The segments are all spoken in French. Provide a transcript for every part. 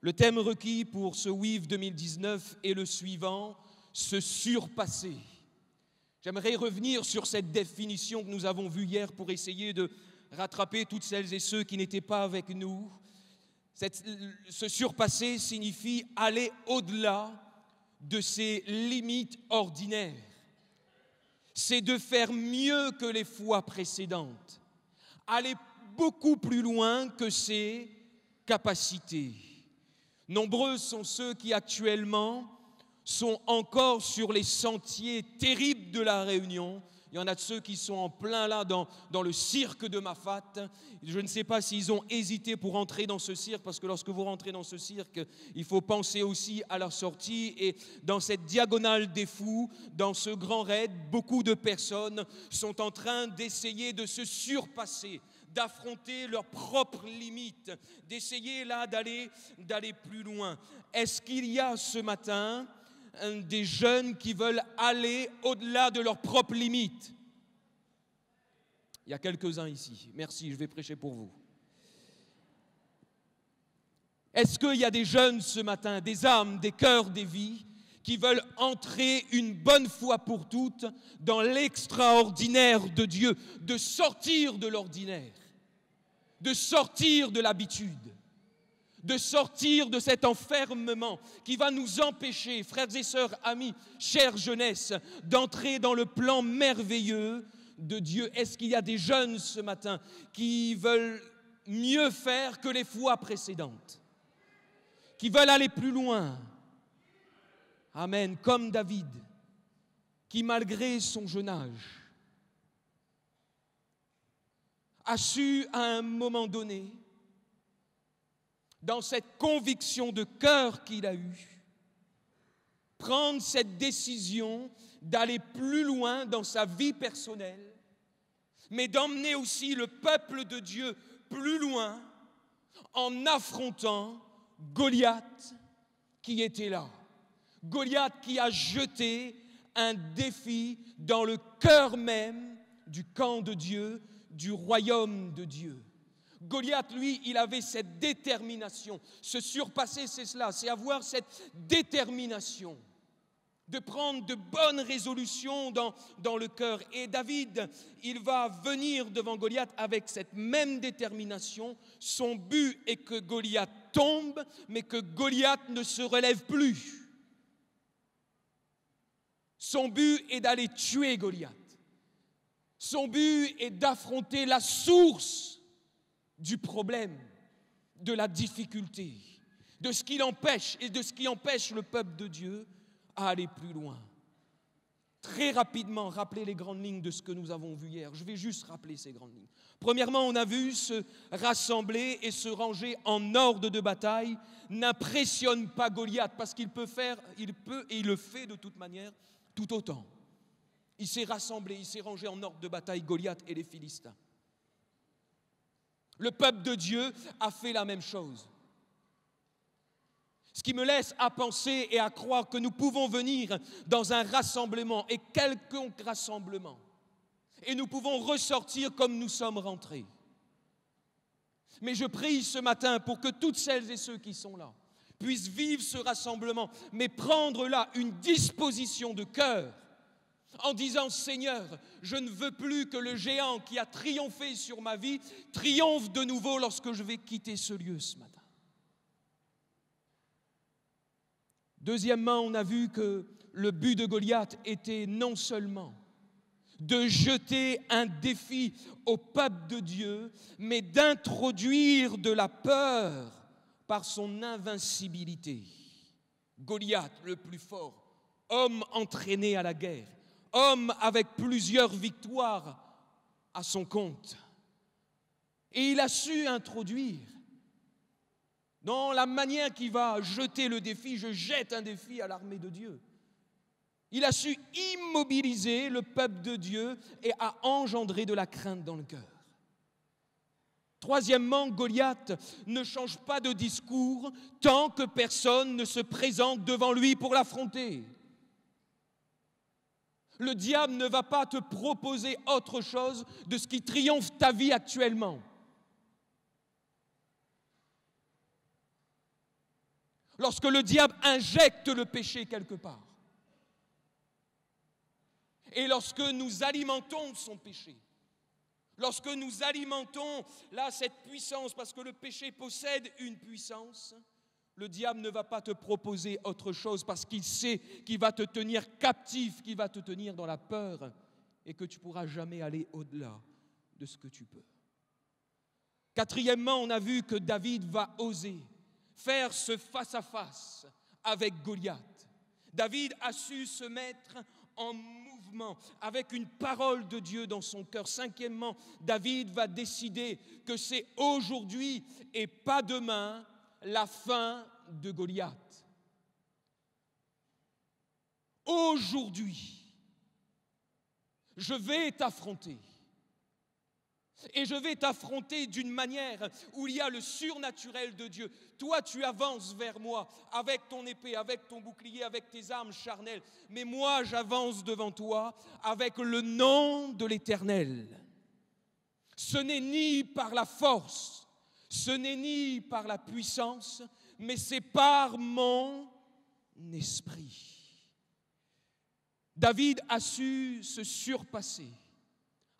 Le thème requis pour ce WIV 2019 est le suivant, se surpasser. J'aimerais revenir sur cette définition que nous avons vue hier pour essayer de rattraper toutes celles et ceux qui n'étaient pas avec nous. Se surpasser signifie aller au-delà de ses limites ordinaires. C'est de faire mieux que les fois précédentes, aller beaucoup plus loin que ses capacités. Nombreux sont ceux qui actuellement sont encore sur les sentiers terribles de la Réunion. Il y en a de ceux qui sont en plein là dans le cirque de Mafat. Je ne sais pas s'ils ont hésité pour entrer dans ce cirque, parce que lorsque vous rentrez dans ce cirque, il faut penser aussi à la sortie. Et dans cette diagonale des fous, dans ce grand raid, beaucoup de personnes sont en train d'essayer de se surpasser, d'affronter leurs propres limites, d'essayer là d'aller plus loin. Est-ce qu'il y a ce matin des jeunes qui veulent aller au-delà de leurs propres limites? Il y a quelques-uns ici. Merci, je vais prêcher pour vous. Est-ce qu'il y a des jeunes ce matin, des âmes, des cœurs, des vies qui veulent entrer une bonne fois pour toutes dans l'extraordinaire de Dieu, de sortir de l'ordinaire, de sortir de l'habitude, de sortir de cet enfermement qui va nous empêcher, frères et sœurs, amis, chère jeunesse, d'entrer dans le plan merveilleux de Dieu? Est-ce qu'il y a des jeunes ce matin qui veulent mieux faire que les fois précédentes, qui veulent aller plus loin? Amen, comme David, qui malgré son jeune âge, a su à un moment donné, dans cette conviction de cœur qu'il a eue, prendre cette décision d'aller plus loin dans sa vie personnelle, mais d'emmener aussi le peuple de Dieu plus loin en affrontant Goliath qui était là. Goliath qui a jeté un défi dans le cœur même du camp de Dieu, du royaume de Dieu. Goliath, lui, il avait cette détermination. Se surpasser, c'est cela, c'est avoir cette détermination de prendre de bonnes résolutions dans le cœur. Et David, il va venir devant Goliath avec cette même détermination. Son but est que Goliath tombe, mais que Goliath ne se relève plus. Son but est d'aller tuer Goliath. Son but est d'affronter la source du problème, de la difficulté, de ce qui l'empêche et de ce qui empêche le peuple de Dieu à aller plus loin. Très rapidement, rappelez les grandes lignes de ce que nous avons vu hier. Je vais juste rappeler ces grandes lignes. Premièrement, on a vu se rassembler et se ranger en ordre de bataille n'impressionne pas Goliath, parce qu'il peut et il le fait de toute manière, tout autant. Il s'est rassemblé, il s'est rangé en ordre de bataille, Goliath et les Philistins. Le peuple de Dieu a fait la même chose. Ce qui me laisse à penser et à croire que nous pouvons venir dans un rassemblement, et quelconque rassemblement, et nous pouvons ressortir comme nous sommes rentrés. Mais je prie ce matin pour que toutes celles et ceux qui sont là puissent vivre ce rassemblement, mais prendre là une disposition de cœur, en disant: Seigneur, je ne veux plus que le géant qui a triomphé sur ma vie triomphe de nouveau lorsque je vais quitter ce lieu ce matin. Deuxièmement, on a vu que le but de Goliath était non seulement de jeter un défi au peuple de Dieu, mais d'introduire de la peur par son invincibilité. Goliath, le plus fort, homme entraîné à la guerre, homme avec plusieurs victoires à son compte. Et il a su introduire, dans la manière qu'il va jeter le défi, je jette un défi à l'armée de Dieu. Il a su immobiliser le peuple de Dieu et a engendré de la crainte dans le cœur. Troisièmement, Goliath ne change pas de discours tant que personne ne se présente devant lui pour l'affronter. Le diable ne va pas te proposer autre chose de ce qui triomphe ta vie actuellement. lorsque le diable injecte le péché quelque part, et lorsque nous alimentons son péché, lorsque nous alimentons là cette puissance, parce que le péché possède une puissance, le diable ne va pas te proposer autre chose parce qu'il sait qu'il va te tenir captif, qu'il va te tenir dans la peur et que tu ne pourras jamais aller au-delà de ce que tu peux. Quatrièmement, on a vu que David va oser faire ce face-à-face avec Goliath. David a su se mettre en mouvement avec une parole de Dieu dans son cœur. Cinquièmement, David va décider que c'est aujourd'hui et pas demain la fin de Goliath. Aujourd'hui, je vais t'affronter. Et je vais t'affronter d'une manière où il y a le surnaturel de Dieu. Toi, tu avances vers moi avec ton épée, avec ton bouclier, avec tes armes charnelles. Mais moi, j'avance devant toi avec le nom de l'Éternel. Ce n'est ni par la force, ce n'est ni par la puissance, mais c'est par mon esprit. David a su se surpasser,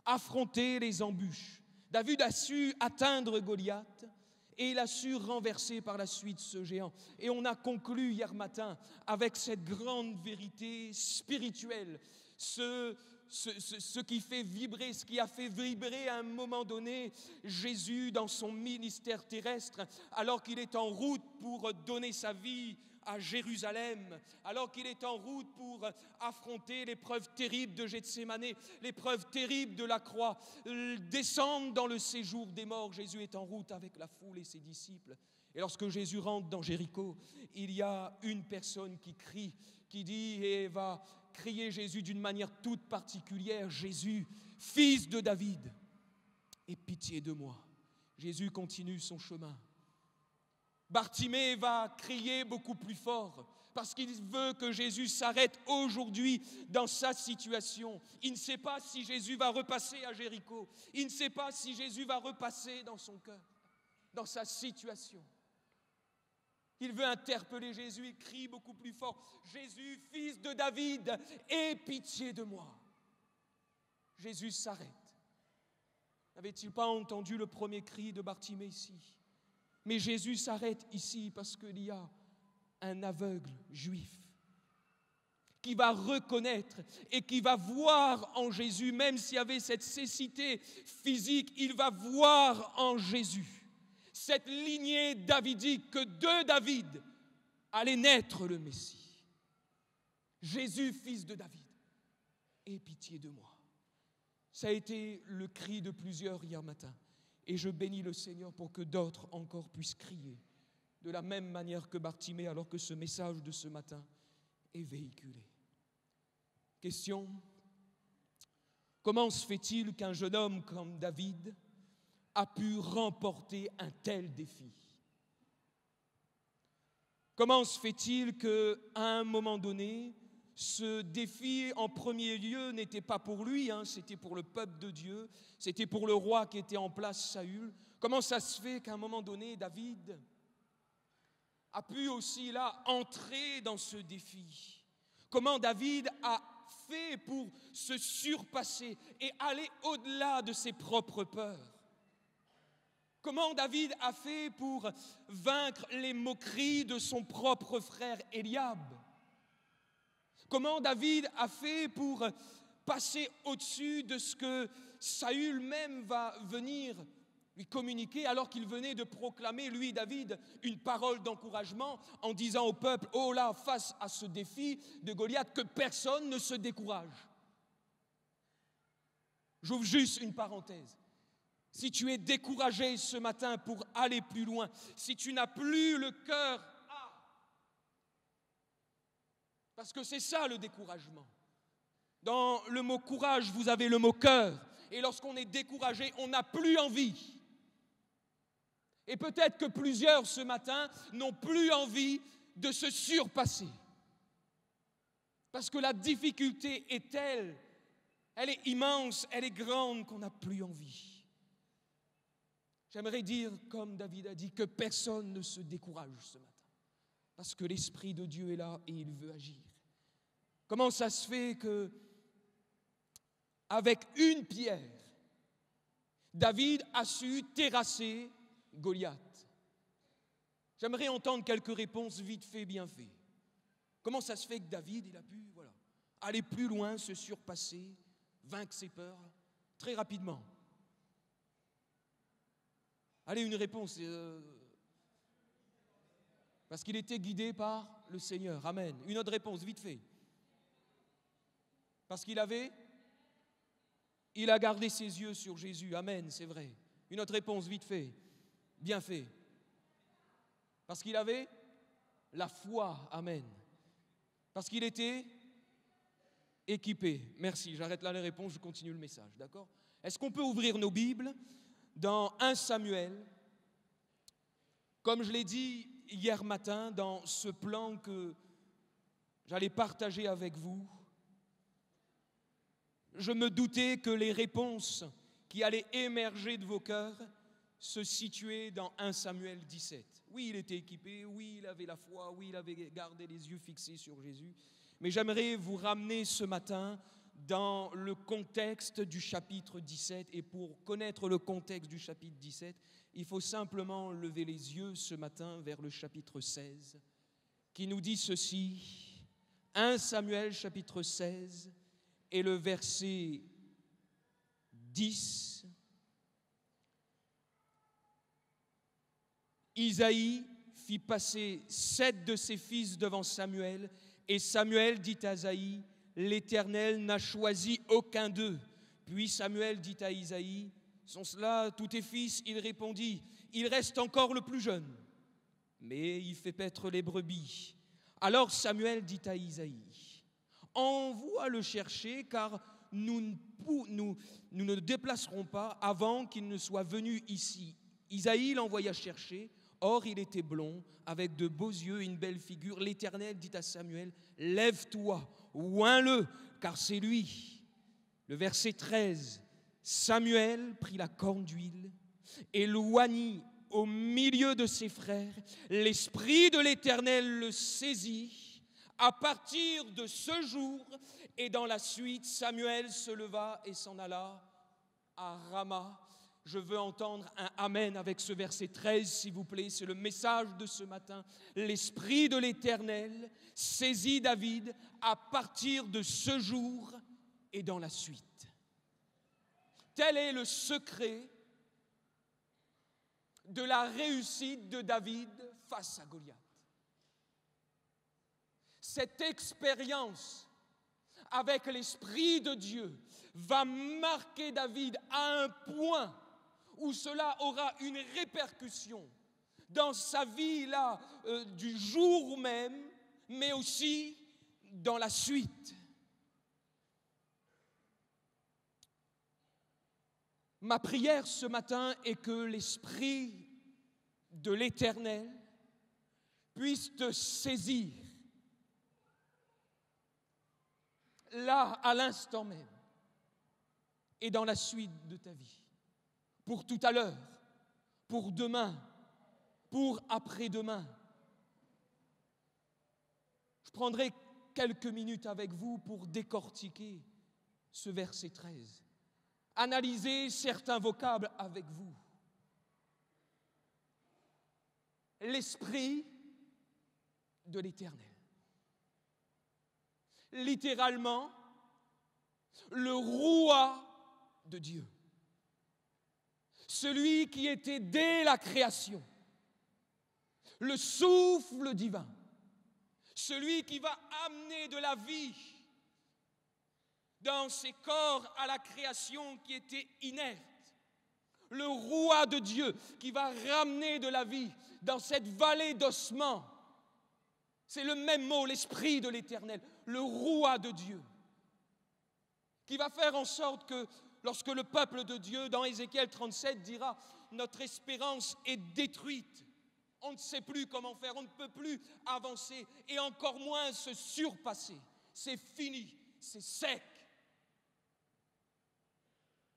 affronter les embûches. David a su atteindre Goliath et il a su renverser par la suite ce géant. Et on a conclu hier matin avec cette grande vérité spirituelle, ce qui fait vibrer, ce qui a fait vibrer à un moment donné Jésus dans son ministère terrestre, alors qu'il est en route pour donner sa vie à Jérusalem, alors qu'il est en route pour affronter l'épreuve terrible de Gethsémane, l'épreuve terrible de la croix, descendre dans le séjour des morts. Jésus est en route avec la foule et ses disciples. Et lorsque Jésus rentre dans Jéricho, il y a une personne qui crie, qui dit et va crier Jésus d'une manière toute particulière: Jésus, fils de David, aie pitié de moi. Jésus continue son chemin. Bartimée va crier beaucoup plus fort parce qu'il veut que Jésus s'arrête aujourd'hui dans sa situation. Il ne sait pas si Jésus va repasser à Jéricho. Il ne sait pas si Jésus va repasser dans son cœur, dans sa situation. Il veut interpeller Jésus, il crie beaucoup plus fort: Jésus, fils de David, aie pitié de moi. Jésus s'arrête. N'avait-il pas entendu le premier cri de Bartimée ici? Mais Jésus s'arrête ici parce qu'il y a un aveugle juif qui va reconnaître et qui va voir en Jésus, même s'il y avait cette cécité physique, il va voir en Jésus cette lignée davidique que de David allait naître le Messie. Jésus, fils de David, aie pitié de moi. Ça a été le cri de plusieurs hier matin. Et je bénis le Seigneur pour que d'autres encore puissent crier de la même manière que Bartimée, alors que ce message de ce matin est véhiculé. Question: comment se fait-il qu'un jeune homme comme David a pu remporter un tel défi? Comment se fait-il qu'à un moment donné, ce défi, en premier lieu, n'était pas pour lui, c'était pour le peuple de Dieu, c'était pour le roi qui était en place, Saül. Comment ça se fait qu'à un moment donné, David a pu aussi là entrer dans ce défi? Comment David a fait pour se surpasser et aller au-delà de ses propres peurs? Comment David a fait pour vaincre les moqueries de son propre frère Eliab? Comment David a fait pour passer au-dessus de ce que Saül même va venir lui communiquer, alors qu'il venait de proclamer, lui, David, une parole d'encouragement en disant au peuple: oh là, face à ce défi de Goliath, que personne ne se décourage. J'ouvre juste une parenthèse. Si tu es découragé ce matin pour aller plus loin, si tu n'as plus le cœur, parce que c'est ça le découragement. Dans le mot courage, vous avez le mot cœur. Et lorsqu'on est découragé, on n'a plus envie. Et peut-être que plusieurs ce matin n'ont plus envie de se surpasser. Parce que la difficulté est telle, elle est immense, elle est grande qu'on n'a plus envie. J'aimerais dire, comme David a dit, que personne ne se décourage ce matin. Parce que l'Esprit de Dieu est là et il veut agir. Comment ça se fait que, avec une pierre, David a su terrasser Goliath? J'aimerais entendre quelques réponses vite fait, bien fait. Comment ça se fait que David, il a pu aller plus loin, se surpasser, vaincre ses peurs très rapidement? Allez, une réponse. Parce qu'il était guidé par le Seigneur. Amen. Une autre réponse, vite fait. Parce qu'il a gardé ses yeux sur Jésus. Amen, c'est vrai. Une autre réponse, vite fait. Bien fait. Parce qu'il avait la foi. Amen. Parce qu'il était équipé. Merci, j'arrête là les réponses, je continue le message, d'accord? Est-ce qu'on peut ouvrir nos Bibles dans 1 Samuel? Comme je l'ai dit hier matin, dans ce plan que j'allais partager avec vous, je me doutais que les réponses qui allaient émerger de vos cœurs se situaient dans 1 Samuel 17. Oui, il était équipé, oui, il avait la foi, oui, il avait gardé les yeux fixés sur Jésus. Mais j'aimerais vous ramener ce matin dans le contexte du chapitre 17. Et pour connaître le contexte du chapitre 17, il faut simplement lever les yeux ce matin vers le chapitre 16, qui nous dit ceci. 1 Samuel chapitre 16 et le verset 10. Isaïe fit passer 7 de ses fils devant Samuel, et Samuel dit à Isaïe, « L'Éternel n'a choisi aucun d'eux. » Puis Samuel dit à Isaïe, « Sont-ce là tous tes fils ?» Il répondit, « Il reste encore le plus jeune, mais il fait paître les brebis. » Alors Samuel dit à Isaïe, « Envoie le chercher, car nous ne déplacerons pas avant qu'il ne soit venu ici. » Isaïe l'envoya chercher. Or, il était blond, avec de beaux yeux et une belle figure. L'Éternel dit à Samuel, « Lève-toi, oins-le, car c'est lui. » Le verset 13, Samuel prit la corne d'huile et l'oignit au milieu de ses frères. L'Esprit de l'Éternel le saisit. À partir de ce jour et dans la suite, Samuel se leva et s'en alla à Rama. Je veux entendre un Amen avec ce verset 13, s'il vous plaît. C'est le message de ce matin. L'Esprit de l'Éternel saisit David à partir de ce jour et dans la suite. Tel est le secret de la réussite de David face à Goliath. Cette expérience avec l'Esprit de Dieu va marquer David à un point où cela aura une répercussion dans sa vie là, du jour même, mais aussi dans la suite. Ma prière ce matin est que l'Esprit de l'Éternel puisse te saisir là, à l'instant même, et dans la suite de ta vie. Pour tout à l'heure, pour demain, pour après-demain. Je prendrai quelques minutes avec vous pour décortiquer ce verset 13. Analyser certains vocables avec vous. L'Esprit de l'Éternel. Littéralement, le roi de Dieu. Celui qui était dès la création, le souffle divin, celui qui va amener de la vie dans ces corps à la création qui étaient inertes, le roi de Dieu qui va ramener de la vie dans cette vallée d'ossements. C'est le même mot, l'Esprit de l'Éternel, le roi de Dieu, qui va faire en sorte que lorsque le peuple de Dieu, dans Ézéchiel 37, dira « Notre espérance est détruite, on ne sait plus comment faire, on ne peut plus avancer et encore moins se surpasser. C'est fini, c'est sec. »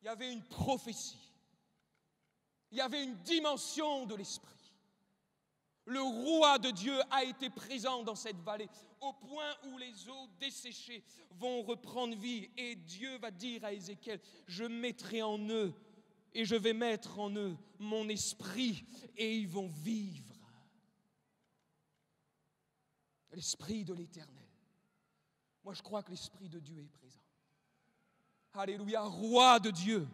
Il y avait une prophétie, il y avait une dimension de l'Esprit. Le roi de Dieu a été présent dans cette vallée, au point où les eaux desséchées vont reprendre vie. Et Dieu va dire à Ézéchiel, je mettrai en eux et je vais mettre en eux mon esprit et ils vont vivre. L'esprit de l'Éternel. Moi, je crois que l'esprit de Dieu est présent. Alléluia, roi de Dieu.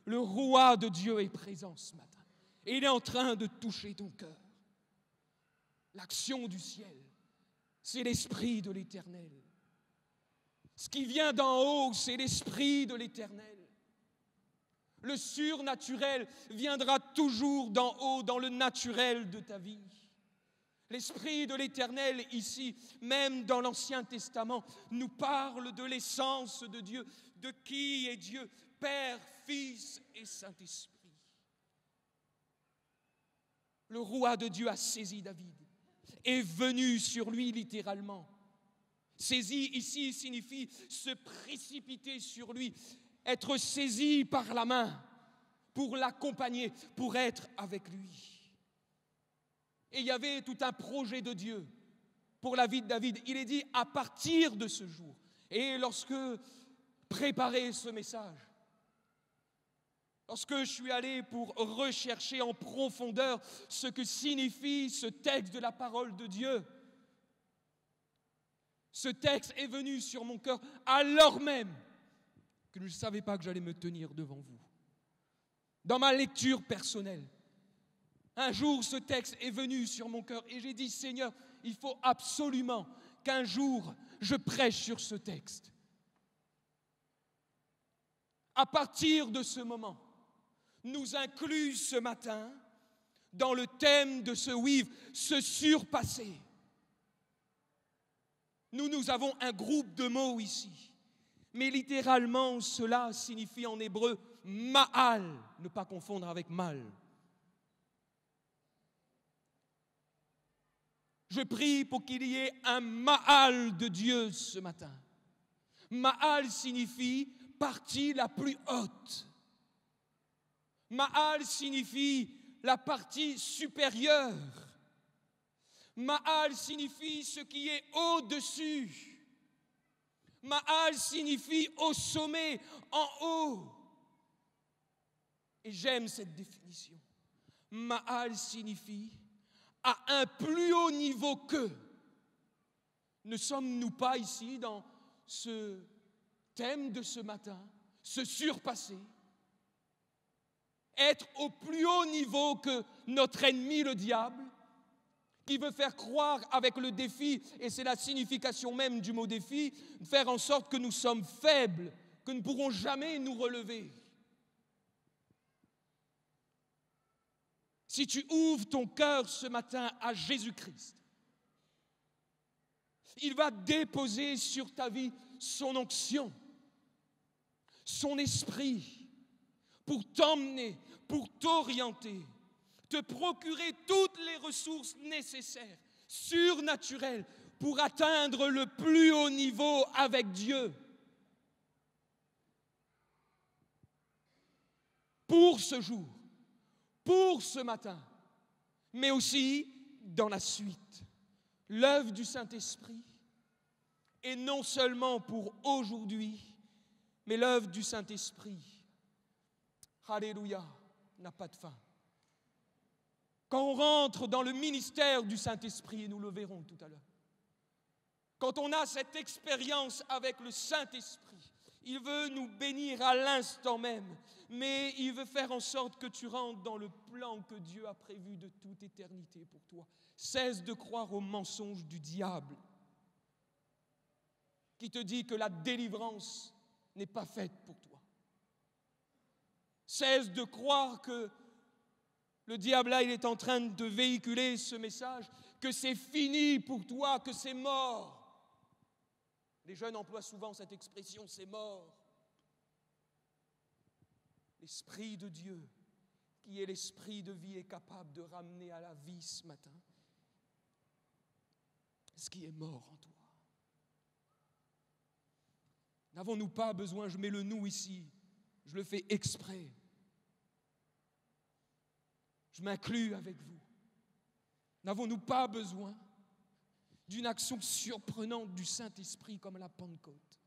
Le roi de Dieu est présent ce matin. Et il est en train de toucher ton cœur. L'action du ciel, c'est l'esprit de l'Éternel. Ce qui vient d'en haut, c'est l'esprit de l'Éternel. Le surnaturel viendra toujours d'en haut, dans le naturel de ta vie. L'esprit de l'Éternel ici, même dans l'Ancien Testament, nous parle de l'essence de Dieu, de qui est Dieu, Père, Fils et Saint-Esprit. Le roi de Dieu a saisi David, est venu sur lui littéralement. Saisi ici signifie se précipiter sur lui, être saisi par la main pour l'accompagner, pour être avec lui. Et il y avait tout un projet de Dieu pour la vie de David. Il est dit à partir de ce jour. Et lorsque préparer ce message, lorsque je suis allé pour rechercher en profondeur ce que signifie ce texte de la parole de Dieu, ce texte est venu sur mon cœur alors même que je ne savais pas que j'allais me tenir devant vous. Dans ma lecture personnelle, un jour ce texte est venu sur mon cœur et j'ai dit, Seigneur, il faut absolument qu'un jour je prêche sur ce texte. À partir de ce moment, nous inclut ce matin dans le thème de ce WIV, se surpasser. Nous avons un groupe de mots ici, mais littéralement cela signifie en hébreu ma'al, ne pas confondre avec mal. Je prie pour qu'il y ait un ma'al de Dieu ce matin. Ma'al signifie partie la plus haute. Ma'al signifie la partie supérieure. Ma'al signifie ce qui est au-dessus. Ma'al signifie au sommet, en haut. Et j'aime cette définition. Ma'al signifie à un plus haut niveau que. Ne sommes-nous pas ici dans ce thème de ce matin, se surpasser, être au plus haut niveau que notre ennemi le diable, qui veut faire croire avec le défi, et c'est la signification même du mot défi, faire en sorte que nous sommes faibles, que nous ne pourrons jamais nous relever. Si tu ouvres ton cœur ce matin à Jésus-Christ, il va déposer sur ta vie son onction, son esprit, pour t'emmener, pour t'orienter, te procurer toutes les ressources nécessaires, surnaturelles, pour atteindre le plus haut niveau avec Dieu. Pour ce jour, pour ce matin, mais aussi dans la suite. L'œuvre du Saint-Esprit est non seulement pour aujourd'hui, mais l'œuvre du Saint-Esprit, alléluia, n'a pas de fin. Quand on rentre dans le ministère du Saint-Esprit, et nous le verrons tout à l'heure, quand on a cette expérience avec le Saint-Esprit, il veut nous bénir à l'instant même, mais il veut faire en sorte que tu rentres dans le plan que Dieu a prévu de toute éternité pour toi. Cesse de croire aux mensonges du diable qui te dit que la délivrance n'est pas faite pour toi. Cesse de croire que le diable là, il est en train de véhiculer ce message, que c'est fini pour toi, que c'est mort. Les jeunes emploient souvent cette expression, c'est mort. L'Esprit de Dieu, qui est l'Esprit de vie, est capable de ramener à la vie ce matin ce qui est mort en toi. N'avons-nous pas besoin, je mets le nous ici, je le fais exprès. Je m'inclus avec vous. N'avons-nous pas besoin d'une action surprenante du Saint-Esprit comme la Pentecôte?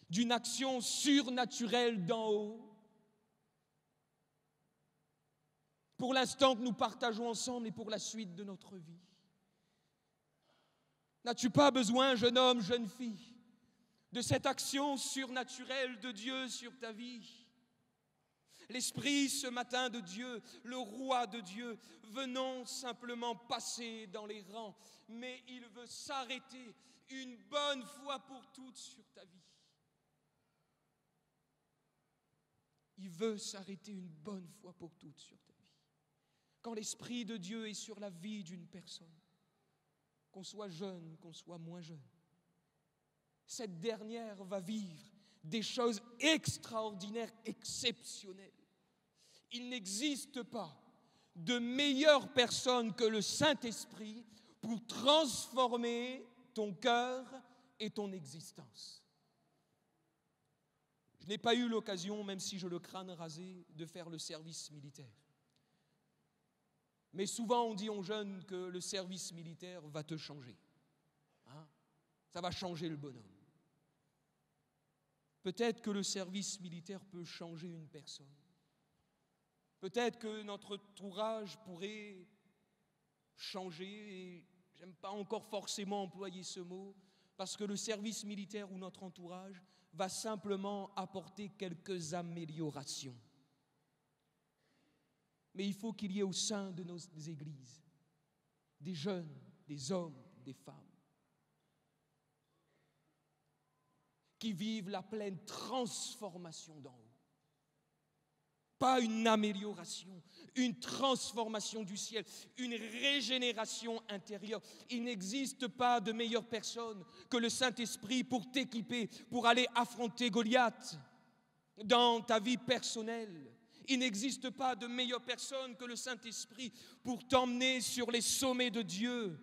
D'une action surnaturelle d'en haut? Pour l'instant que nous partageons ensemble et pour la suite de notre vie. N'as-tu pas besoin, jeune homme, jeune fille, de cette action surnaturelle de Dieu sur ta vie? L'Esprit ce matin de Dieu, le Roi de Dieu, venons simplement passer dans les rangs, mais il veut s'arrêter une bonne fois pour toutes sur ta vie. Il veut s'arrêter une bonne fois pour toutes sur ta vie. Quand l'Esprit de Dieu est sur la vie d'une personne, qu'on soit jeune, qu'on soit moins jeune, cette dernière va vivre des choses extraordinaires, exceptionnelles. Il n'existe pas de meilleure personne que le Saint-Esprit pour transformer ton cœur et ton existence. Je n'ai pas eu l'occasion, même si je le crâne rasé, de faire le service militaire. Mais souvent on dit aux jeunes que le service militaire va te changer. Ça va changer le bonhomme. Peut-être que le service militaire peut changer une personne. Peut-être que notre entourage pourrait changer, et je n'aime pas encore forcément employer ce mot, parce que le service militaire ou notre entourage va simplement apporter quelques améliorations. Mais il faut qu'il y ait au sein de nos églises des jeunes, des hommes, des femmes qui vivent la pleine transformation d'en haut. Pas une amélioration, une transformation du ciel, une régénération intérieure. Il n'existe pas de meilleure personne que le Saint-Esprit pour t'équiper, pour aller affronter Goliath dans ta vie personnelle. Il n'existe pas de meilleure personne que le Saint-Esprit pour t'emmener sur les sommets de Dieu,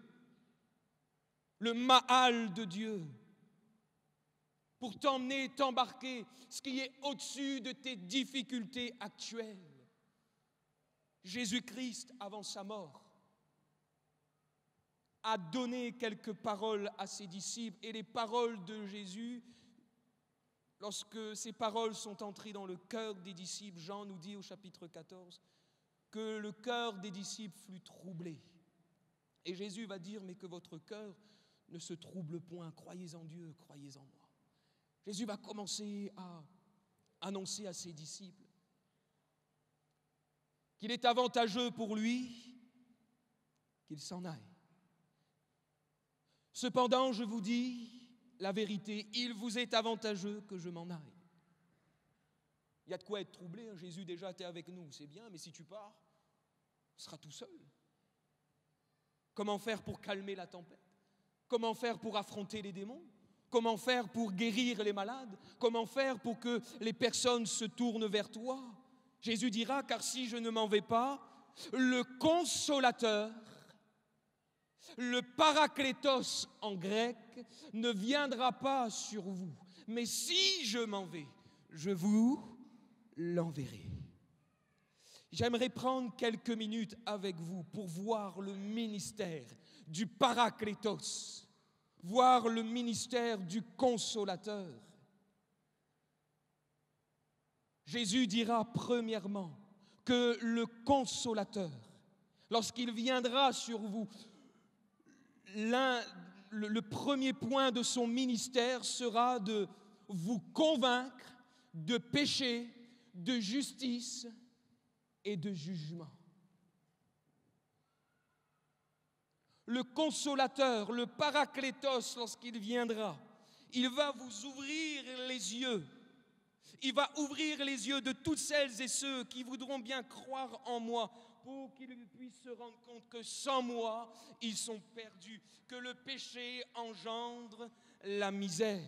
le Maal de Dieu, pour t'emmener, t'embarquer, ce qui est au-dessus de tes difficultés actuelles. Jésus-Christ, avant sa mort, a donné quelques paroles à ses disciples, et les paroles de Jésus, lorsque ces paroles sont entrées dans le cœur des disciples, Jean nous dit au chapitre 14 que le cœur des disciples fut troublé. Et Jésus va dire, mais que votre cœur ne se trouble point, croyez en Dieu, croyez en moi. Jésus va commencer à annoncer à ses disciples qu'il est avantageux pour lui qu'il s'en aille. Cependant, je vous dis la vérité, il vous est avantageux que je m'en aille. Il y a de quoi être troublé, hein. Jésus déjà était avec nous, c'est bien, mais si tu pars, tu seras tout seul. Comment faire pour calmer la tempête? Comment faire pour affronter les démons? Comment faire pour guérir les malades? Comment faire pour que les personnes se tournent vers toi? Jésus dira, car si je ne m'en vais pas, le consolateur, le paraklétos en grec, ne viendra pas sur vous. Mais si je m'en vais, je vous l'enverrai. J'aimerais prendre quelques minutes avec vous pour voir le ministère du paraklétos, voir le ministère du consolateur. Jésus dira premièrement que le consolateur, lorsqu'il viendra sur vous, le premier point de son ministère sera de vous convaincre de péché, de justice et de jugement. Le consolateur, le paraklétos, lorsqu'il viendra, il va vous ouvrir les yeux. Il va ouvrir les yeux de toutes celles et ceux qui voudront bien croire en moi pour qu'ils puissent se rendre compte que sans moi, ils sont perdus, que le péché engendre la misère.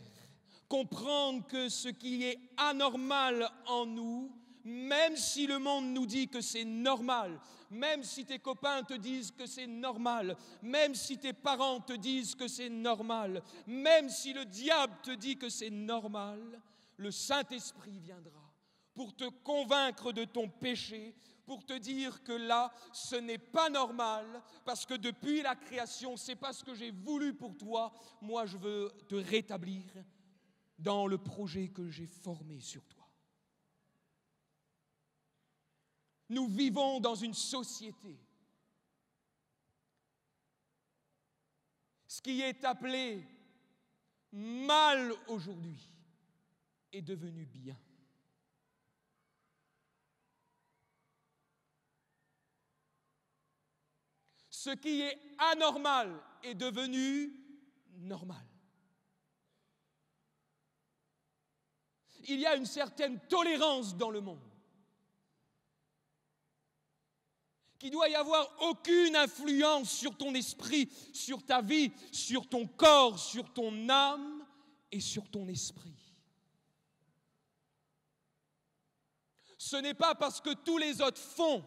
Comprendre que ce qui est anormal en nous, même si le monde nous dit que c'est normal, même si tes copains te disent que c'est normal, même si tes parents te disent que c'est normal, même si le diable te dit que c'est normal, le Saint-Esprit viendra pour te convaincre de ton péché, pour te dire que là, ce n'est pas normal, parce que depuis la création, ce n'est pas ce que j'ai voulu pour toi. Moi, je veux te rétablir dans le projet que j'ai formé sur toi. Nous vivons dans une société. Ce qui est appelé mal aujourd'hui est devenu bien. Ce qui est anormal est devenu normal. Il y a une certaine tolérance dans le monde. Qu'il ne doit y avoir aucune influence sur ton esprit, sur ta vie, sur ton corps, sur ton âme et sur ton esprit. Ce n'est pas parce que tous les autres font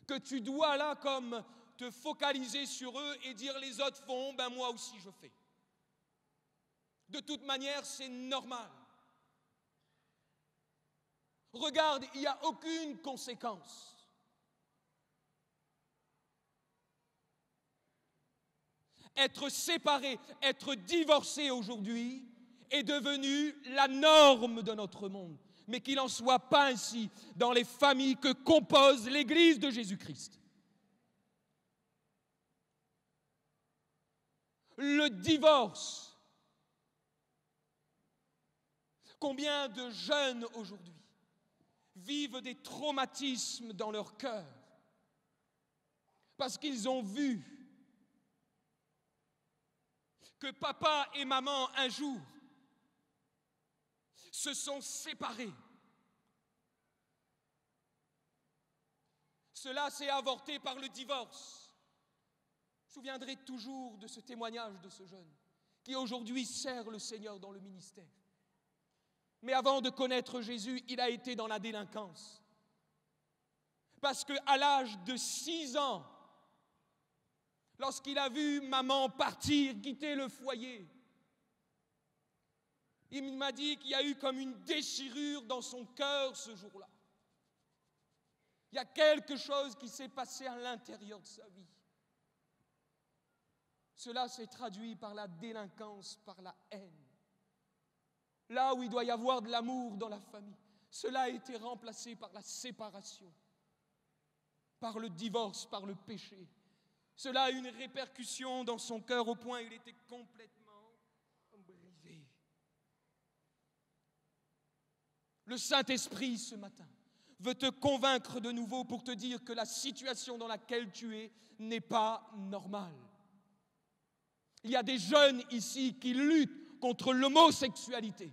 que tu dois là comme te focaliser sur eux et dire les autres font, ben moi aussi je fais. De toute manière, c'est normal. Regarde, il n'y a aucune conséquence. Être séparé, être divorcé aujourd'hui est devenu la norme de notre monde. Mais qu'il n'en soit pas ainsi dans les familles que compose l'Église de Jésus-Christ. Le divorce. Combien de jeunes aujourd'hui vivent des traumatismes dans leur cœur parce qu'ils ont vu que papa et maman un jour se sont séparés. Cela s'est avorté par le divorce. Je me souviendrai toujours de ce témoignage de ce jeune qui aujourd'hui sert le Seigneur dans le ministère. Mais avant de connaître Jésus, il a été dans la délinquance. Parce qu'à l'âge de 6 ans, lorsqu'il a vu maman partir, quitter le foyer, il m'a dit qu'il y a eu comme une déchirure dans son cœur ce jour-là. Il y a quelque chose qui s'est passé à l'intérieur de sa vie. Cela s'est traduit par la délinquance, par la haine. Là où il doit y avoir de l'amour dans la famille, cela a été remplacé par la séparation, par le divorce, par le péché. Cela a eu une répercussion dans son cœur au point où il était complètement brisé. Le Saint-Esprit, ce matin, veut te convaincre de nouveau pour te dire que la situation dans laquelle tu es n'est pas normale. Il y a des jeunes ici qui luttent contre l'homosexualité.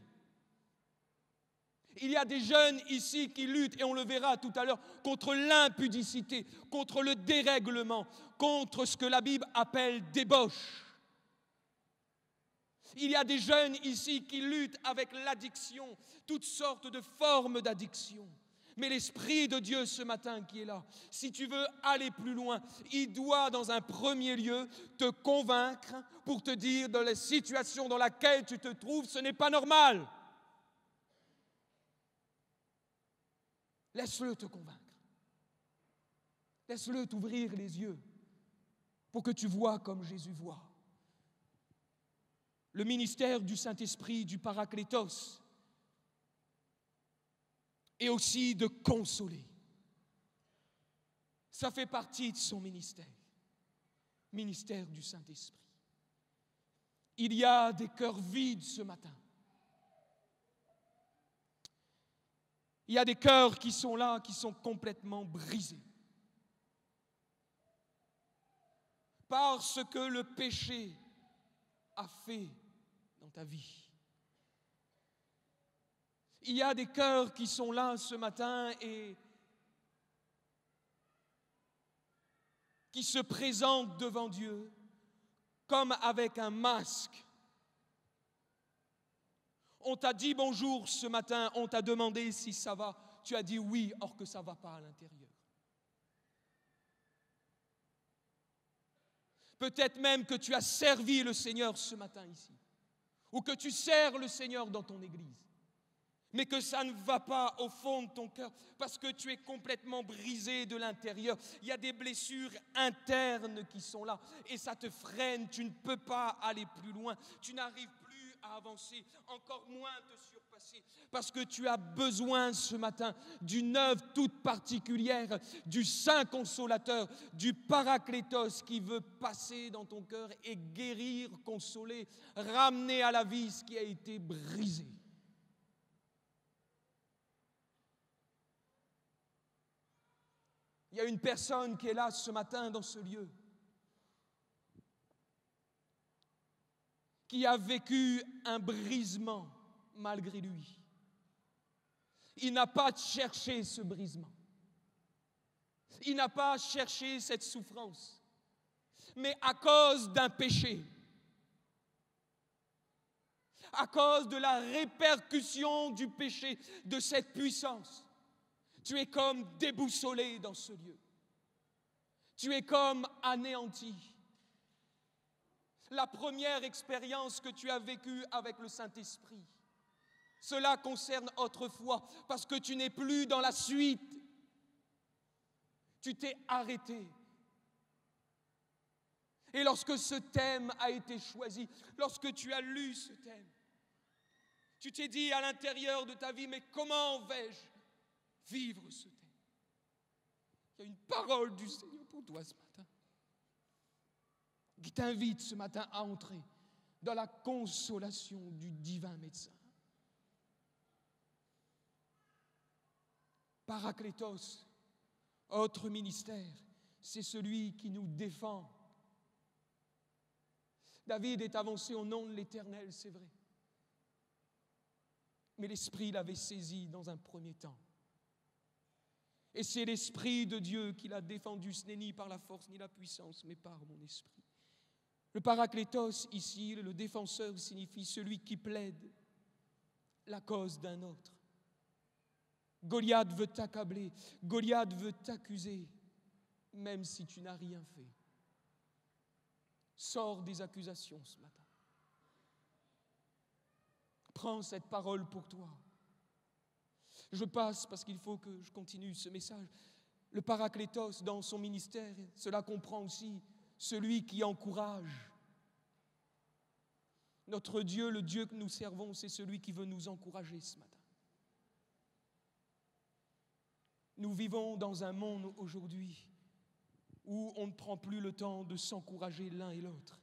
Il y a des jeunes ici qui luttent, et on le verra tout à l'heure, contre l'impudicité, contre le dérèglement, contre ce que la Bible appelle débauche. Il y a des jeunes ici qui luttent avec l'addiction, toutes sortes de formes d'addiction. Mais l'Esprit de Dieu ce matin qui est là, si tu veux aller plus loin, il doit dans un premier lieu te convaincre pour te dire dans la situation dans laquelle tu te trouves, ce n'est pas normal. Laisse-le te convaincre. Laisse-le t'ouvrir les yeux pour que tu vois comme Jésus voit. Le ministère du Saint-Esprit, du Paraklétos, et aussi de consoler. Ça fait partie de son ministère du Saint-Esprit. Il y a des cœurs vides ce matin. Il y a des cœurs qui sont là, qui sont complètement brisés. Par ce que le péché a fait dans ta vie. Il y a des cœurs qui sont là ce matin et qui se présentent devant Dieu comme avec un masque. On t'a dit bonjour ce matin, on t'a demandé si ça va, tu as dit oui, or que ça ne va pas à l'intérieur. Peut-être même que tu as servi le Seigneur ce matin ici, ou que tu sers le Seigneur dans ton église. mais que ça ne va pas au fond de ton cœur, parce que tu es complètement brisé de l'intérieur. Il y a des blessures internes qui sont là, et ça te freine, tu ne peux pas aller plus loin, tu n'arrives plus à avancer, encore moins te surpasser, parce que tu as besoin ce matin d'une œuvre toute particulière, du Saint Consolateur, du Paraclétos qui veut passer dans ton cœur et guérir, consoler, ramener à la vie ce qui a été brisé. Il y a une personne qui est là ce matin dans ce lieu, qui a vécu un brisement malgré lui. Il n'a pas cherché ce brisement. Il n'a pas cherché cette souffrance. Mais à cause d'un péché, à cause de la répercussion du péché, de cette puissance, tu es comme déboussolé dans ce lieu. Tu es comme anéanti. La première expérience que tu as vécue avec le Saint-Esprit, cela concerne autrefois, parce que tu n'es plus dans la suite. Tu t'es arrêté. Et lorsque ce thème a été choisi, lorsque tu as lu ce thème, tu t'es dit à l'intérieur de ta vie, mais comment vais-je vivre ce thème? Il y a une parole du Seigneur pour toi ce matin, qui t'invite ce matin à entrer dans la consolation du divin médecin. Paraclétos, autre ministère, c'est celui qui nous défend. David est avancé au nom de l'Éternel, c'est vrai. Mais l'Esprit l'avait saisi dans un premier temps. Et c'est l'Esprit de Dieu qui l'a défendu. Ce n'est ni par la force ni la puissance, mais par mon Esprit. Le Paraclétos, ici, le défenseur, signifie celui qui plaide la cause d'un autre. Goliath veut t'accabler, Goliath veut t'accuser, même si tu n'as rien fait. Sors des accusations ce matin. Prends cette parole pour toi. Je passe parce qu'il faut que je continue ce message. Le Paraclétos, dans son ministère, cela comprend aussi celui qui encourage. Notre Dieu, le Dieu que nous servons, c'est celui qui veut nous encourager ce matin. Nous vivons dans un monde aujourd'hui où on ne prend plus le temps de s'encourager l'un et l'autre.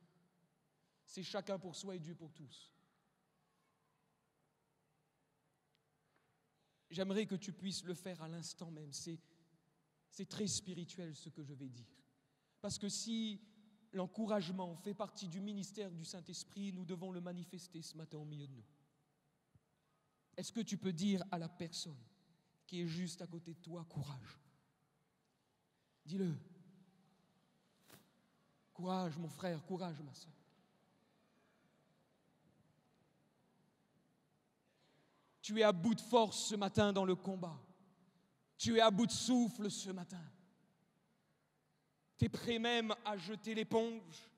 C'est chacun pour soi et Dieu pour tous. J'aimerais que tu puisses le faire à l'instant même. C'est très spirituel ce que je vais dire. Parce que si l'encouragement fait partie du ministère du Saint-Esprit, nous devons le manifester ce matin au milieu de nous. Est-ce que tu peux dire à la personne qui est juste à côté de toi, courage? Dis-le. Courage, mon frère, courage, ma soeur. Tu es à bout de force ce matin dans le combat. Tu es à bout de souffle ce matin. Tu es prêt même à jeter l'éponge.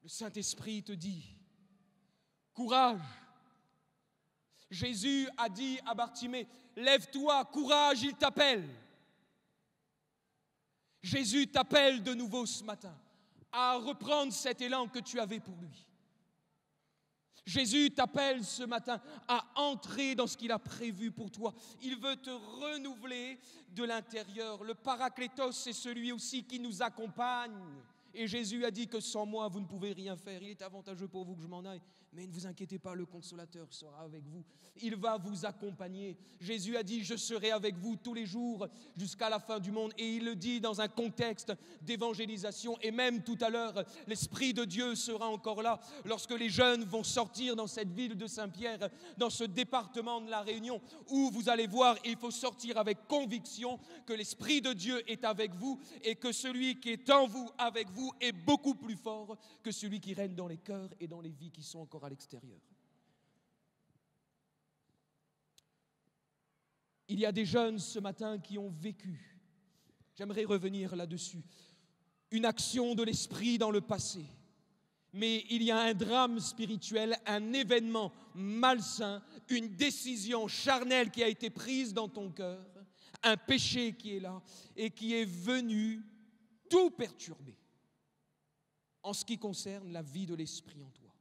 Le Saint-Esprit te dit, courage. Jésus a dit à Bartimée, lève-toi, courage, il t'appelle. Jésus t'appelle de nouveau ce matin à reprendre cet élan que tu avais pour lui. Jésus t'appelle ce matin à entrer dans ce qu'il a prévu pour toi. Il veut te renouveler de l'intérieur. Le Paraclétos, c'est celui aussi qui nous accompagne. Et Jésus a dit que sans moi, vous ne pouvez rien faire. Il est avantageux pour vous que je m'en aille. Mais ne vous inquiétez pas, le Consolateur sera avec vous. Il va vous accompagner. Jésus a dit, je serai avec vous tous les jours jusqu'à la fin du monde. Et il le dit dans un contexte d'évangélisation. Et même tout à l'heure, l'Esprit de Dieu sera encore là. Lorsque les jeunes vont sortir dans cette ville de Saint-Pierre, dans ce département de la Réunion, où vous allez voir, il faut sortir avec conviction que l'Esprit de Dieu est avec vous et que celui qui est en vous, avec vous, est beaucoup plus fort que celui qui règne dans les cœurs et dans les vies qui sont encore à l'extérieur. Il y a des jeunes ce matin qui ont vécu, j'aimerais revenir là-dessus, une action de l'Esprit dans le passé Mais il y a un drame spirituel, un événement malsain, une décision charnelle qui a été prise dans ton cœur, un péché qui est là et qui est venu tout perturber en ce qui concerne la vie de l'Esprit en toi.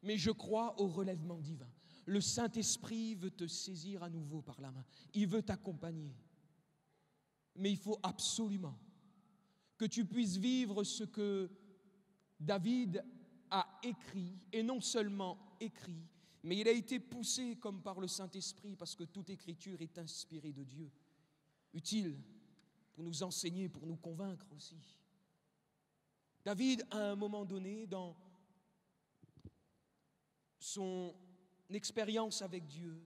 Mais je crois au relèvement divin. Le Saint-Esprit veut te saisir à nouveau par la main. Il veut t'accompagner. Mais il faut absolument que tu puisses vivre ce que David a écrit, et non seulement écrit, mais il a été poussé comme par le Saint-Esprit, parce que toute écriture est inspirée de Dieu, utile pour nous enseigner, pour nous convaincre aussi. David, à un moment donné, dans son expérience avec Dieu,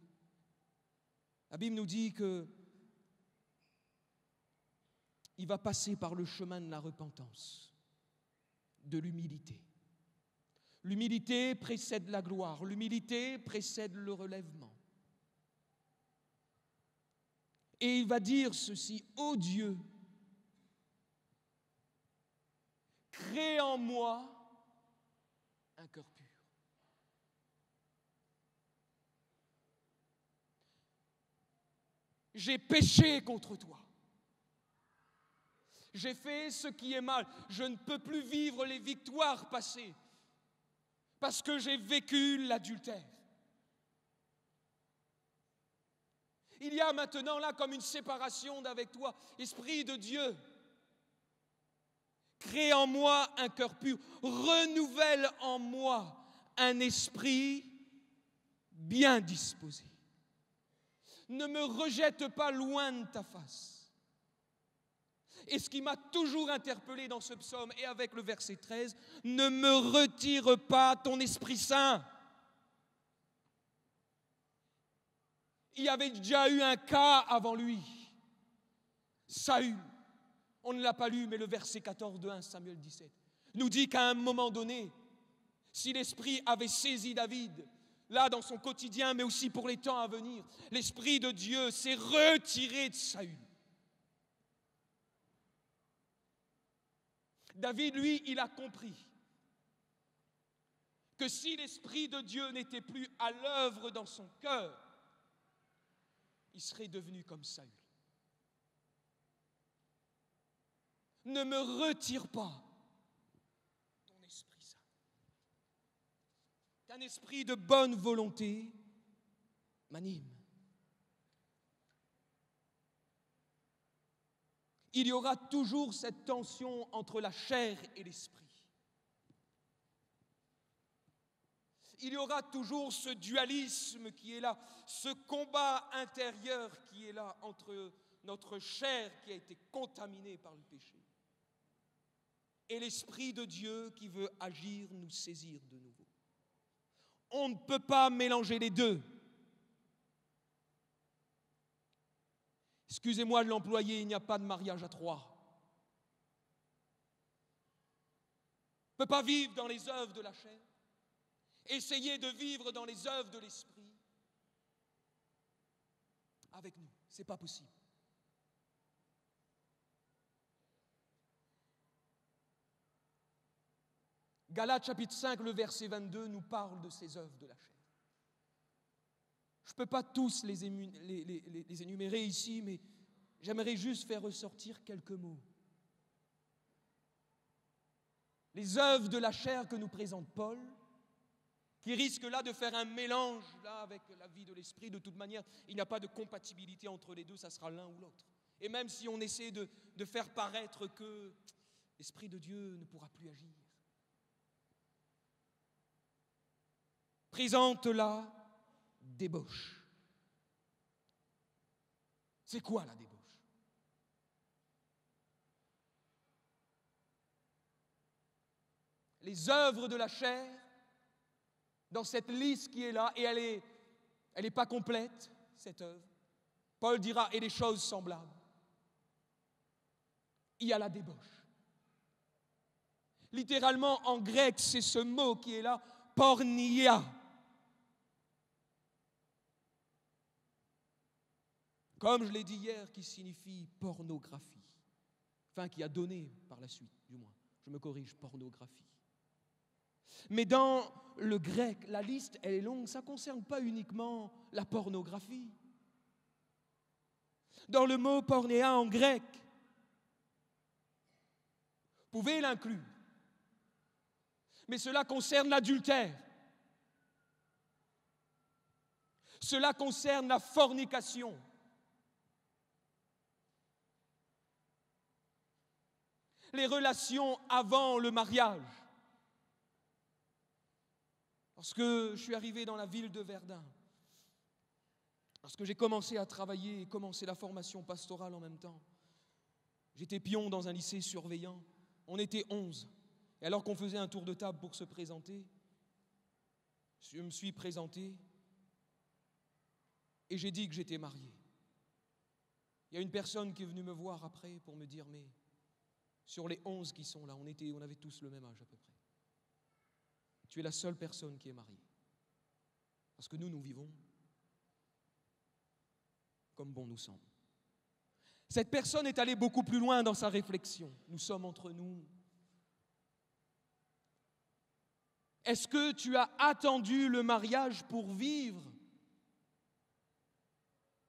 la Bible nous dit que il va passer par le chemin de la repentance, de l'humilité. L'humilité précède la gloire, l'humilité précède le relèvement. Et il va dire ceci: ô Dieu, crée en moi un cœur pur. J'ai péché contre toi. J'ai fait ce qui est mal. Je ne peux plus vivre les victoires passées parce que j'ai vécu l'adultère. Il y a maintenant là comme une séparation d'avec toi. Esprit de Dieu, crée en moi un cœur pur. Renouvelle en moi un esprit bien disposé. Ne me rejette pas loin de ta face. Et ce qui m'a toujours interpellé dans ce psaume et avec le verset 13, ne me retire pas ton Esprit Saint. Il y avait déjà eu un cas avant lui, Saül. On ne l'a pas lu, mais le verset 14 de 1 Samuel 17 nous dit qu'à un moment donné, si l'Esprit avait saisi David, là dans son quotidien, mais aussi pour les temps à venir, l'Esprit de Dieu s'est retiré de Saül. David, lui, il a compris que si l'Esprit de Dieu n'était plus à l'œuvre dans son cœur, il serait devenu comme Saül. Ne me retire pas ton Esprit Saint. Qu'un esprit de bonne volonté m'anime. Il y aura toujours cette tension entre la chair et l'esprit. Il y aura toujours ce dualisme qui est là, ce combat intérieur qui est là entre notre chair qui a été contaminée par le péché et l'Esprit de Dieu qui veut agir, nous saisir de nouveau. On ne peut pas mélanger les deux. Excusez-moi de l'employer, il n'y a pas de mariage à trois. On ne peut pas vivre dans les œuvres de la chair, essayer de vivre dans les œuvres de l'esprit avec nous. Ce n'est pas possible. Galates chapitre 5, le verset 22 nous parle de ces œuvres de la chair. Je ne peux pas tous les énumérer ici, mais j'aimerais juste faire ressortir quelques mots. Les œuvres de la chair que nous présente Paul, qui risquent là de faire un mélange là, avec la vie de l'esprit. De toute manière, il n'y a pas de compatibilité entre les deux, ça sera l'un ou l'autre. Et même si on essaie de faire paraître que l'Esprit de Dieu ne pourra plus agir, présente là débauche. C'est quoi la débauche? Les œuvres de la chair, dans cette liste qui est là, et elle est pas complète, cette œuvre. Paul dira, et les choses semblables. Il y a la débauche. Littéralement, en grec, c'est ce mot qui est là, pornia. Comme je l'ai dit hier, qui signifie pornographie. Enfin, qui a donné par la suite, du moins. Je me corrige, pornographie. Mais dans le grec, la liste, elle est longue, ça ne concerne pas uniquement la pornographie. Dans le mot pornéa en grec, vous pouvez l'inclure. Mais cela concerne l'adultère. Cela concerne la fornication. Les relations avant le mariage. Lorsque je suis arrivé dans la ville de Verdun, lorsque j'ai commencé à travailler et commencé la formation pastorale en même temps, j'étais pion dans un lycée surveillant, on était 11. Et alors qu'on faisait un tour de table pour se présenter, je me suis présenté et j'ai dit que j'étais marié. Il y a une personne qui est venue me voir après pour me dire, mais sur les 11 qui sont là, on avait tous le même âge à peu près. Tu es la seule personne qui est mariée. Parce que nous vivons comme bon nous semble. Cette personne est allée beaucoup plus loin dans sa réflexion. Nous sommes entre nous. Est-ce que tu as attendu le mariage pour vivre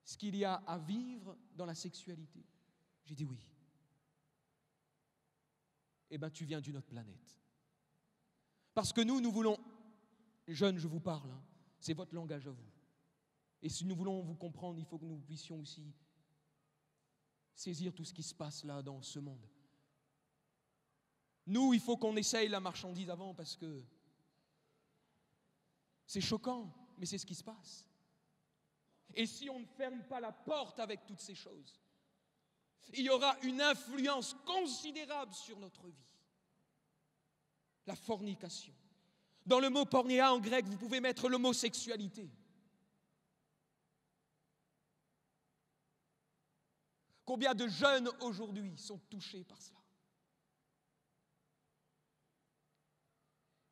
ce qu'il y a à vivre dans la sexualité? J'ai dit oui. Eh bien, tu viens d'une autre planète. Parce que nous voulons, jeunes, je vous parle, hein, c'est votre langage à vous. Et si nous voulons vous comprendre, il faut que nous puissions aussi saisir tout ce qui se passe là dans ce monde. Nous, il faut qu'on essaye la marchandise avant parce que c'est choquant, mais c'est ce qui se passe. Et si on ne ferme pas la porte avec toutes ces choses, il y aura une influence considérable sur notre vie. La fornication. Dans le mot pornéa en grec, vous pouvez mettre l'homosexualité. Combien de jeunes aujourd'hui sont touchés par cela?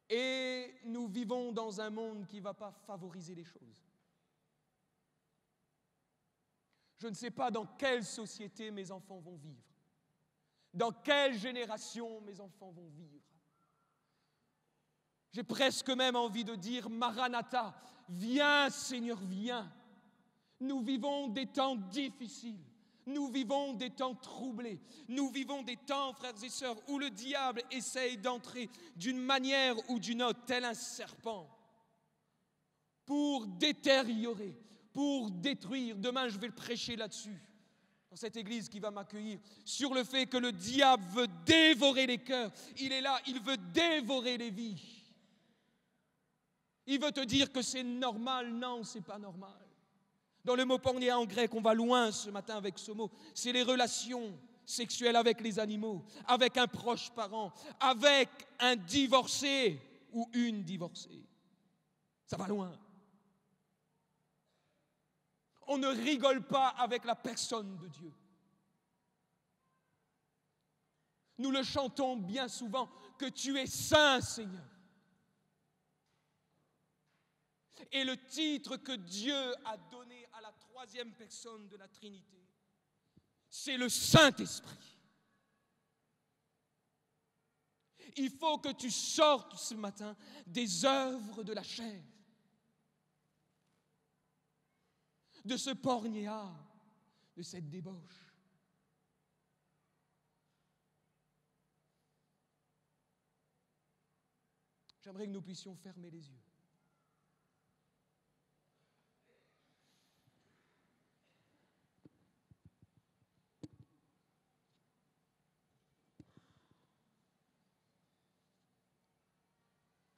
Et nous vivons dans un monde qui ne va pas favoriser les choses. Je ne sais pas dans quelle société mes enfants vont vivre, dans quelle génération mes enfants vont vivre. J'ai presque même envie de dire, Maranatha, viens Seigneur, viens. Nous vivons des temps difficiles. Nous vivons des temps troublés. Nous vivons des temps, frères et sœurs, où le diable essaye d'entrer d'une manière ou d'une autre, tel un serpent, pour détériorer, pour détruire. Demain, je vais le prêcher là-dessus, dans cette église qui va m'accueillir, sur le fait que le diable veut dévorer les cœurs. Il est là, il veut dévorer les vies. Il veut te dire que c'est normal. Non, c'est pas normal. Dans le mot pornéa en grec, on va loin ce matin avec ce mot. C'est les relations sexuelles avec les animaux, avec un proche parent, avec un divorcé ou une divorcée. Ça va loin. On ne rigole pas avec la personne de Dieu. Nous le chantons bien souvent, que tu es saint, Seigneur. Et le titre que Dieu a donné à la troisième personne de la Trinité, c'est le Saint-Esprit. Il faut que tu sortes ce matin des œuvres de la chair, de ce pornéa, de cette débauche. J'aimerais que nous puissions fermer les yeux.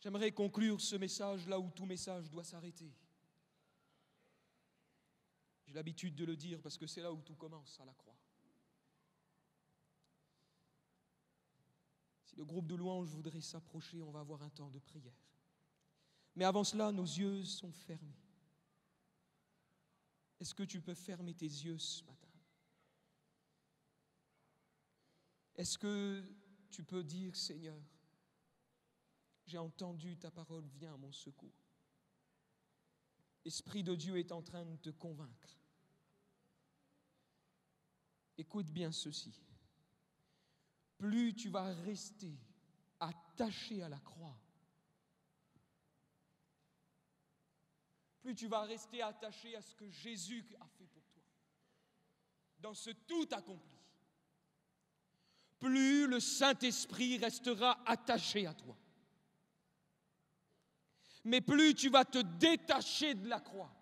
J'aimerais conclure ce message là où tout message doit s'arrêter. J'ai l'habitude de le dire parce que c'est là où tout commence, à la croix. Si le groupe de louanges voudrait s'approcher, on va avoir un temps de prière. Mais avant cela, nos yeux sont fermés. Est-ce que tu peux fermer tes yeux ce matin? Est-ce que tu peux dire, Seigneur, j'ai entendu ta parole, viens à mon secours. L'Esprit de Dieu est en train de te convaincre. Écoute bien ceci. Plus tu vas rester attaché à la croix, plus tu vas rester attaché à ce que Jésus a fait pour toi, dans ce tout accompli, plus le Saint-Esprit restera attaché à toi. Mais plus tu vas te détacher de la croix,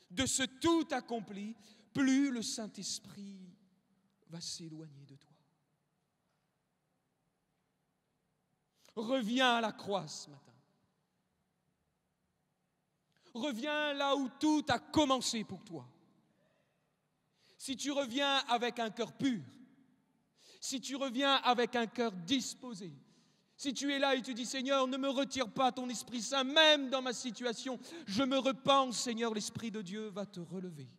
de ce tout accompli, plus le Saint-Esprit va s'éloigner de toi. Reviens à la croix ce matin. Reviens là où tout a commencé pour toi. Si tu reviens avec un cœur pur, si tu reviens avec un cœur disposé, si tu es là et tu dis, Seigneur, ne me retire pas ton Esprit Saint, même dans ma situation, je me repens, Seigneur, l'Esprit de Dieu va te relever.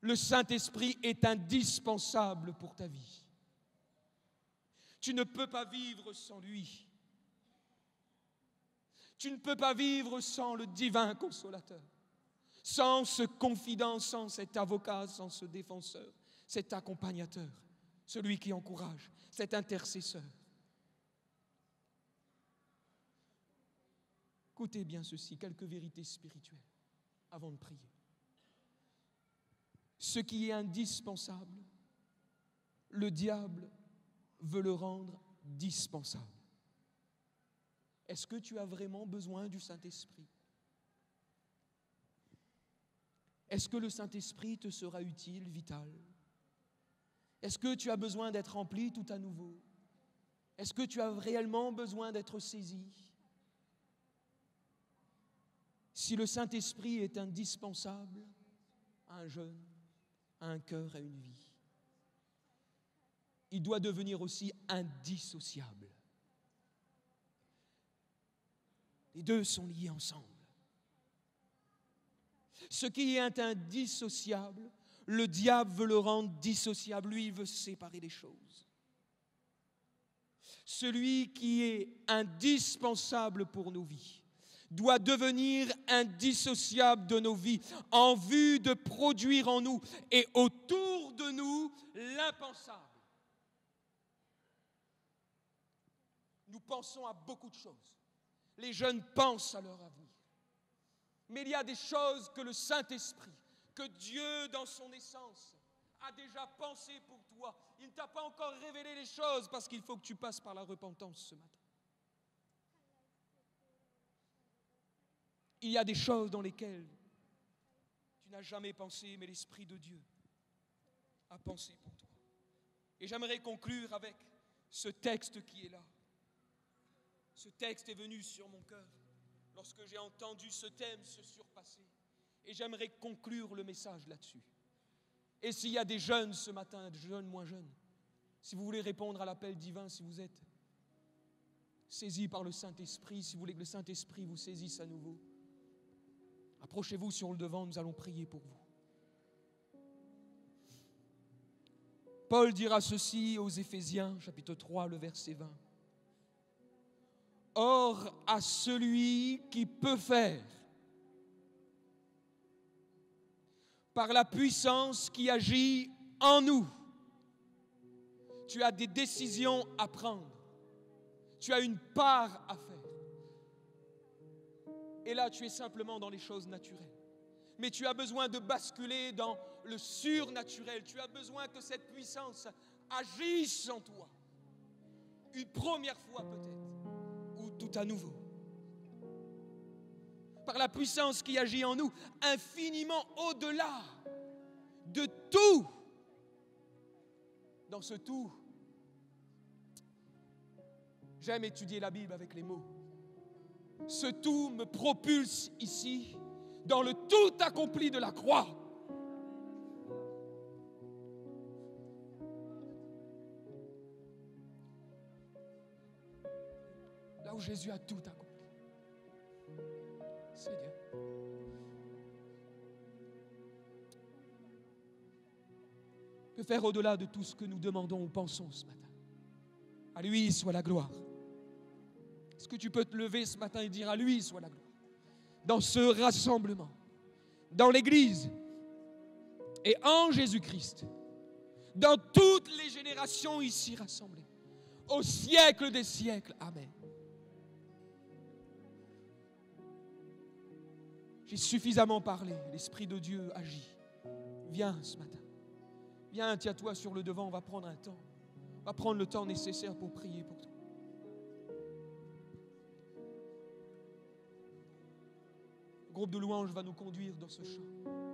Le Saint-Esprit est indispensable pour ta vie. Tu ne peux pas vivre sans lui. Tu ne peux pas vivre sans le divin consolateur, sans ce confident, sans cet avocat, sans ce défenseur, cet accompagnateur, celui qui encourage, cet intercesseur. Écoutez bien ceci, quelques vérités spirituelles avant de prier. Ce qui est indispensable, le diable veut le rendre dispensable. Est-ce que tu as vraiment besoin du Saint-Esprit? Est-ce que le Saint-Esprit te sera utile, vital? Est-ce que tu as besoin d'être rempli tout à nouveau? Est-ce que tu as réellement besoin d'être saisi? Si le Saint-Esprit est indispensable à un jeune, à un cœur, à une vie, il doit devenir aussi indissociable. Les deux sont liés ensemble. Ce qui est indissociable, le diable veut le rendre dissociable. Lui, il veut séparer les choses. Celui qui est indispensable pour nos vies doit devenir indissociable de nos vies en vue de produire en nous et autour de nous l'impensable. Nous pensons à beaucoup de choses. Les jeunes pensent à leur avenir. Mais il y a des choses que le Saint-Esprit, que Dieu dans son essence, a déjà pensé pour toi. Il ne t'a pas encore révélé les choses parce qu'il faut que tu passes par la repentance ce matin. Il y a des choses dans lesquelles tu n'as jamais pensé, mais l'Esprit de Dieu a pensé pour toi. Et j'aimerais conclure avec ce texte qui est là. Ce texte est venu sur mon cœur lorsque j'ai entendu ce thème se surpasser. Et j'aimerais conclure le message là-dessus. Et s'il y a des jeunes ce matin, des jeunes, moins jeunes, si vous voulez répondre à l'appel divin, si vous êtes saisis par le Saint-Esprit, si vous voulez que le Saint-Esprit vous saisisse à nouveau, approchez-vous sur le devant, nous allons prier pour vous. Paul dira ceci aux Éphésiens, chapitre 3, le verset 20. Or, à celui qui peut faire, par la puissance qui agit en nous, tu as des décisions à prendre, tu as une part à faire. Et là, tu es simplement dans les choses naturelles. Mais tu as besoin de basculer dans le surnaturel. Tu as besoin que cette puissance agisse en toi. Une première fois peut-être, ou tout à nouveau. Par la puissance qui agit en nous, infiniment au-delà de tout. Dans ce tout, j'aime étudier la Bible avec les mots. Ce tout me propulse ici dans le tout accompli de la croix. Là où Jésus a tout accompli. Seigneur. Peut faire au-delà de tout ce que nous demandons ou pensons ce matin. À lui soit la gloire. Est-ce que tu peux te lever ce matin et dire à lui soit la gloire? Dans ce rassemblement, dans l'Église et en Jésus-Christ, dans toutes les générations ici rassemblées, au siècle des siècles. Amen. J'ai suffisamment parlé. L'Esprit de Dieu agit. Viens ce matin. Viens, tiens-toi sur le devant. On va prendre un temps. On va prendre le temps nécessaire pour prier pour toi. Le groupe de louanges va nous conduire dans ce chant.